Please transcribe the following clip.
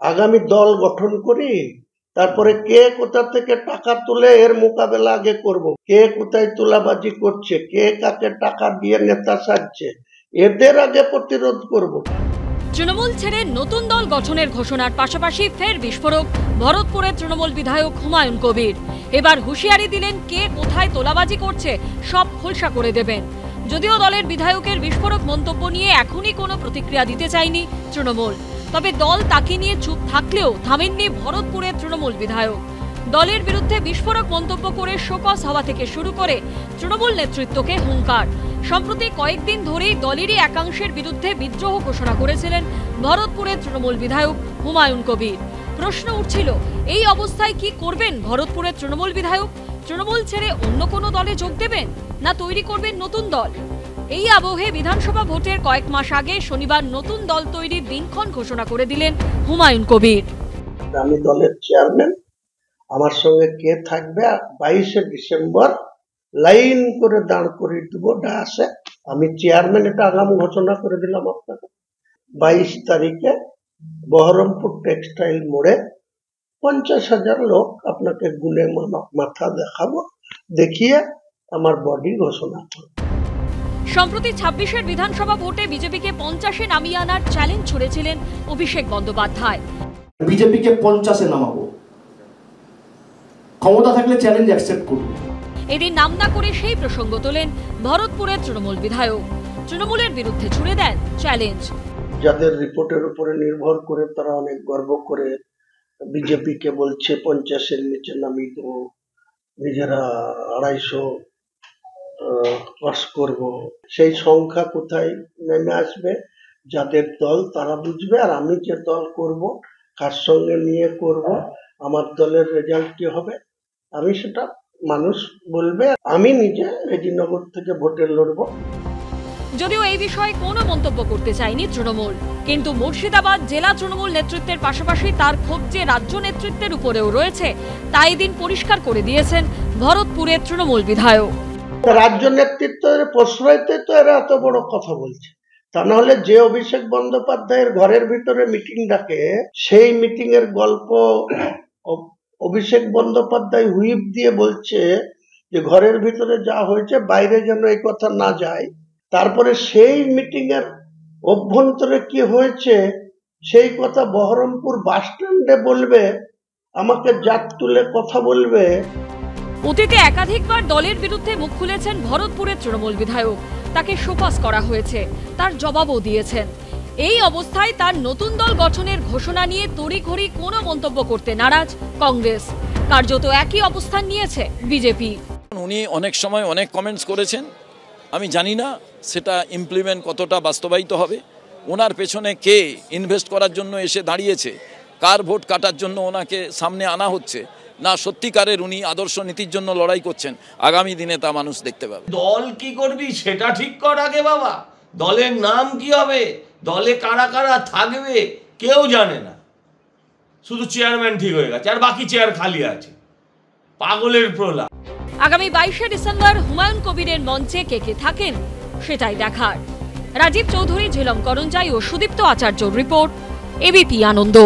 আগামী দল গঠন করি, তারপরে কে কোথা থেকে টাকা তুলে এর মোকাবেলা আগে করব, কে কোথায় তোলাবাজি করছে, কে কাকে টাকা দিয়ে নেতা সাজছে, এদের আগে প্রতিরোধ করব। তৃণমূল ছেড়ে নতুন দল গঠনের ঘোষণার পাশাপাশি ফের বিস্ফোরক ভরতপুরের তৃণমূল বিধায়ক হুমায়ুন কবির। এবার হুঁশিয়ারি দিলেন কে কোথায় তোলাবাজি করছে সব খোলসা করে দেবেন। যদিও দলের বিধায়কের বিস্ফোরক মন্তব্য নিয়ে এখনই কোনো প্রতিক্রিয়া দিতে চায়নি তৃণমূল, তবে দল তাকে নিয়ে চুপ থাকলেও থামেননি ভরতপুরের তৃণমূল বিধায়ক। দলের বিরুদ্ধে বিস্ফোরক মন্তব্য করে শোকজ হওয়া থেকে শুরু করে তৃণমূল নেতৃত্বকে হুঙ্কার। সম্প্রতি কয়েকদিন ধরেই দলেরই একাংশের বিরুদ্ধে বিদ্রোহ ঘোষণা করেছিলেন ভরতপুরের তৃণমূল বিধায়ক হুমায়ুন কবির। প্রশ্ন উঠছিল, এই অবস্থায় কি করবেন ভরতপুরের তৃণমূল বিধায়ক? তৃণমূল ছেড়ে অন্য কোনো দলে যোগ দেবেন, না তৈরি করবেন নতুন দল? এই আবহে বিধানসভা ভোটের কয়েক মাস আগে শনিবার নতুন দল তৈরির দিনক্ষণ ঘোষণা করে দিলেন হুমায়ুন কবির। আমি দলের চেয়ারম্যান, আমার সঙ্গে কে থাকবে 22শে ডিসেম্বর লাইন করে দাঁড় করিয়ে দেবো ডায়াসে। আমি চেয়ারম্যান, এটা আগাম ঘোষণা করে দিলাম আপনাকে। 22 তারিখে বহরমপুর টেক্সটাইল মোড়ে 50,000 লোক আপনাকে গুনে মাথা দেখাবো, দেখিয়ে আমার বডি ঘোষণা করব। সম্প্রতি 26-এর বিধানসভা ভোটে বিজেপিকে 50-এ নামিয়ে আনার চ্যালেঞ্জ ছুড়েছিলেন অভিষেক বন্দ্যোপাধ্যায়। বিজেপিকে 50-এ নামাবো, ক্ষমতা থাকলে চ্যালেঞ্জ অ্যাকসেপ্ট করব। এদিন নাম না করে সেই প্রসঙ্গ তোলেন ভরতপুরের তৃণমূল বিধায়ক। তৃণমূলের বিরুদ্ধে ছুড়ে দেন চ্যালেঞ্জ। যাদের রিপোর্টের উপরে নির্ভর করে তারা অনেক গর্ব করে বিজেপিকে বলছে 50-এর নিচে নামিয়ে দেবো, নিজেরা 250 ক্রস করব, সেই সংখ্যা কোথায় নেমে আসবে যাদের দল তারা বুঝবে। আর আমি যে দল করব, কার সঙ্গে নিয়ে করব, আমার দলের রেজাল্ট কি হবে, আমি সেটা মানুষ বলবে। আমি নিজে রেজিনগর থেকে ভোটে লড়ব। যদিও এই বিষয়ে কোনো মন্তব্য করতে চায়নি তৃণমূল, কিন্তু মুর্শিদাবাদ জেলা তৃণমূল নেতৃত্বের পাশাপাশি তার ক্ষোভ যে রাজ্য নেতৃত্বের উপরেও রয়েছে তা এদিন পরিষ্কার করে দিয়েছেন ভরতপুরের তৃণমূল বিধায়ক। রাজ্য নেতৃত্বের প্রশ্রয়তে তো এরা এত বড় কথা বলছে, তা না হলে যে অভিষেক বন্দ্যোপাধ্যায়ের ঘরের ভিতরে মিটিং ডাকে, সেই মিটিং এর গল্প অভিষেক বন্দ্যোপাধ্যায় হুইপ দিয়ে বলছে যে ঘরের ভিতরে যা হয়েছে বাইরে যেন এই কথা না যায়। তারপরে সেই মিটিং এর অভ্যন্তরে কি হয়েছে সেই কথা বহরমপুর বাস স্ট্যান্ডে বলবে, আমাকে জাত তুলে কথা বলবে। অতীতে একাধিকবার দলের বিরুদ্ধে মুখ খুলেছেন ভরতপুরের তৃণমূল বিধায়ক, তাকে শোকজ করা হয়েছে, তার জবাবও দিয়েছেন। এই অবস্থায় তার নতুন দল গঠনের ঘোষণা নিয়ে তড়িঘড়ি কোনো মন্তব্য করতে নারাজ কংগ্রেস। কার্যত একই অবস্থান নিয়েছে বিজেপি। উনি অনেক সময় অনেক কমেন্টস করেছেন, আমি জানি না সেটা ইমপ্লিমেন্ট কতটা বাস্তবায়িত হবে। ওনার পেছনে কে ইনভেস্ট করার জন্য এসে দাঁড়িয়েছে, কার ভোট কাটার জন্য ওনাকে সামনে আনা হচ্ছে, না সত্যিকারের উনি আদর্শ নীতির জন্য লড়াই করছেন, আগামী দিনে তা মানুষ দেখতে পাবে। দল কি করবি সেটা ঠিক কর আগে বাবা, দলের নাম কি হবে, দলে কারা কারা থাকবে কেউ জানে না, শুধু চেয়ারম্যান ঠিক হয়ে গেছে আর বাকি চেয়ার খালি আছে, পাগলের প্রলাপ। আগামী 22শে ডিসেম্বর হুমায়ুন কবিরের মঞ্চে কে কে থাকেন সেটাই দেখার। রাজীব চৌধুরী, ঝিলম করঞ্জাই ও সুদীপ্ত আচার্যর রিপোর্ট, এবিপি আনন্দ।